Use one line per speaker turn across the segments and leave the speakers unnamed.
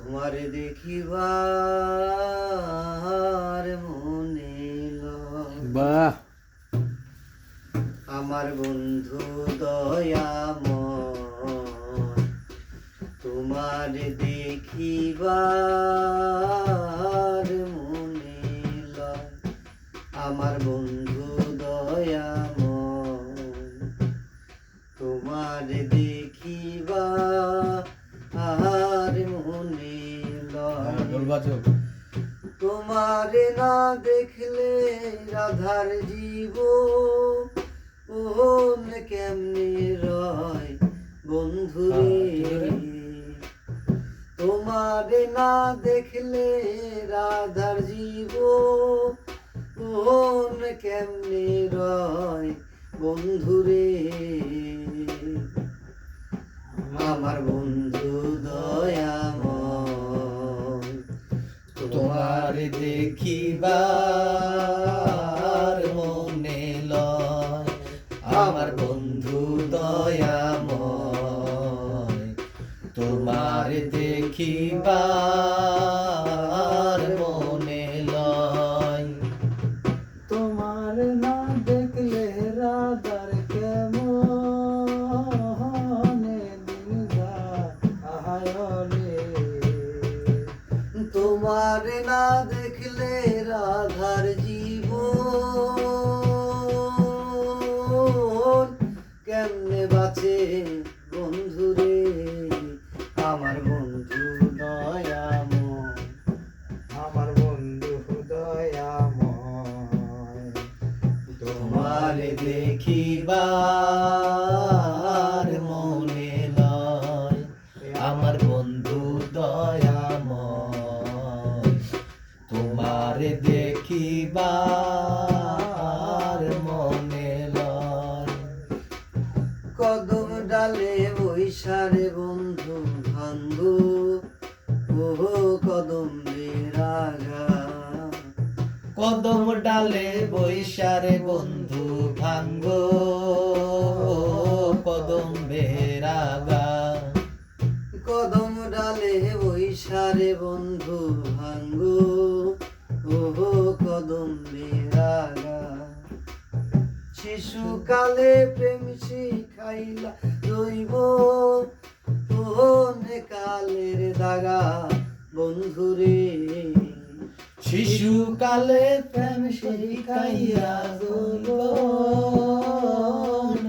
তোমারে দেখিবার মনে লয়।
বাহ,
আমার বন্ধু দয়াময়, তোমারে দেখিবার মনে লয়। আমার বন্ধু দয়াময়, তোমারে দেখিবার মনে লয়। তোমারে না দেখলে রাধার জীবন কেমনে রয় বন্ধুরে। তোমারে না দেখলে রাধার জীবন কেমনে রয় বন্ধুরে। আমার বন্ধু দয়াময়,
তোমারে দেখিবার মনে লয়। আমার বন্ধু দয়াময়, তোমারে দেখিবার মনে লয়।
তোমার না দেখলে রাধার কেমনে দিন যায় রে।
তোমারে না দেখলে রাধার জীবন কেমনে বাঁচে বন্ধুরে। আমার বন্ধু দয়াময়,
আমার বন্ধু দয়াময়,
তোমারে দেখিবার মনে লয়।
আমার বন্ধু দয়াময়, তোমারে দেখিবার মনে লয়।
কদম ডালে বৈশারে বন্ধু ভাঙ্গো, ও কদম বেরাগা।
কদম ডালে বৈশারে বন্ধু ভাঙ্গো, কদম বেরাগা।
কদম ডালে বৈশারে বন্ধু ভাঙ্গো, ও কদম বেরাগা। শিশুকালে প্রেম শিখাইলা দৈব, ও কালের দাগা বন্ধুরে।
শিশুকালে প্রেম শিখাইয়া যৌবন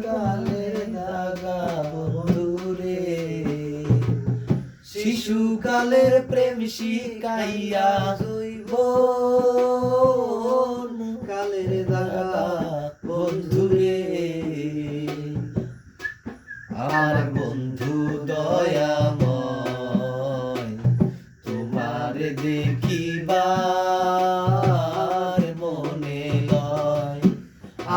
কালের দাগা বন্ধুরে। শিশুকালের প্রেম শিখাইয়া
যৌবন কালের দাগা বন্ধুরে।
আমার বন্ধু দয়াময়, তোমারে দেখিবার মনে লয়।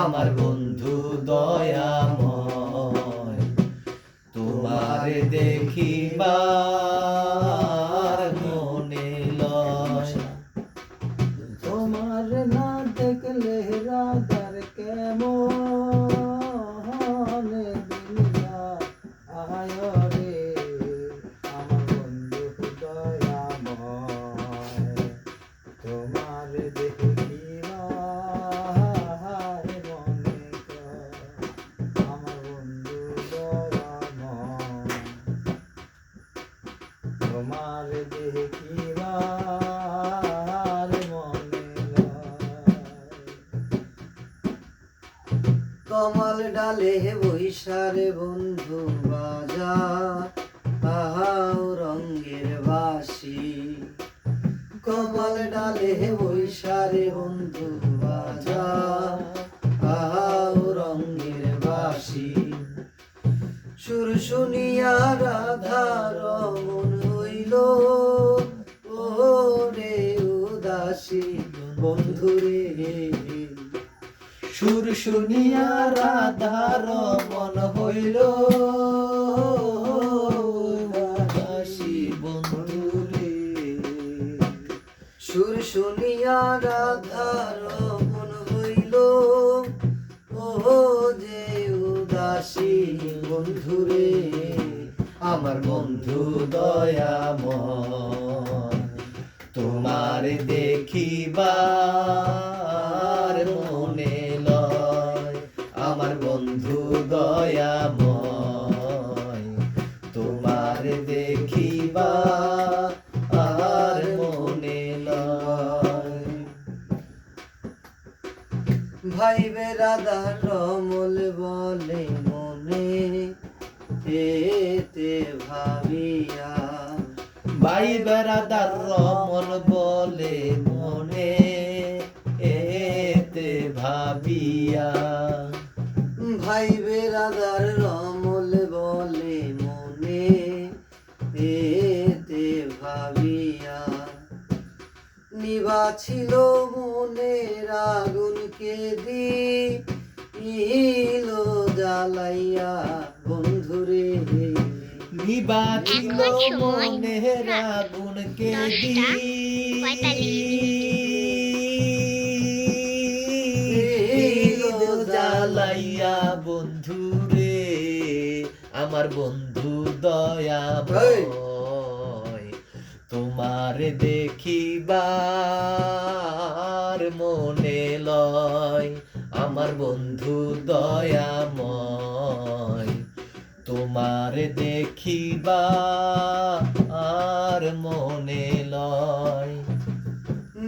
আমার বন্ধু দয়াময়, তোমারে দেখিবার মনে লয়।
তোমার না দেখলে রাধার কেমনে দিন যায় রে। আমার বন্ধু দয়াময়, তোমার দেখিবার মনে লয়। আমার বন্ধু দয়াময়, তোমার দেখিবার মনে লয়।
কমল ডালে বৈশারে বন্ধু বাজা, আহাও রঙ্গের বাসি। কমল ডালে বৈশারে বন্ধু বাজা, আহাও রঙ্গের বাসি। সুর শুনিয়া রাধার মন হইল, ও রে উদাসী বন্ধুরে।
সুর শুনিয়া রাধার মন হইল উদাসী বন্ধুরে।
সুর শুনিয়া রাধার মন হইল, ও যে উদাসী বন্ধুরে। আমার
আমার বন্ধু দয়াময় তোমার দেখিবার মনে লয় আমার বন্ধু দয়াময় তোমার দেখিবার মনে লয়
ভাই বেরাদার রমল বলে মনে এতে ভাবিয়া
ভাই বেড়াদার রমন বলে মনে এতে ভাবিয়া
ভাই বেরাদার রমল বলে মনে এতে ভাবিয়া নিভা ছিল মনের আগুনকে দিলো জ্বালাইয়া বন্ধুরে
নিবাচিল
এখন সময়
মনের
রাত
আগুনকে
10টা 45
জ্বালাইয়া বন্ধুরে আমার বন্ধু
এই!
দয়াময় তোমার দেখিবার মনে লয় আমার বন্ধু দয়াময় তোমার দেখিবার মনে লয়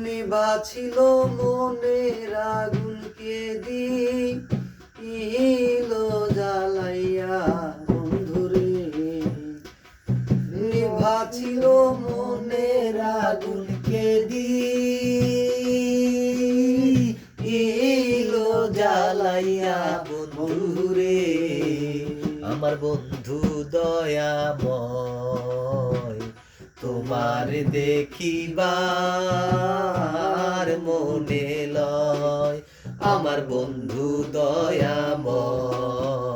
নিভা ছিল মনের আগুনকে দিলো জ্বালাইয়া বন্ধুরে নিভা ছিল মনের
আগুনকে দিলো জ্বালাইয়া বন্ধুরে আমার বন্ধু দয়াময় তোমার দেখিবার মনে লয় আমার বন্ধু দয়াময়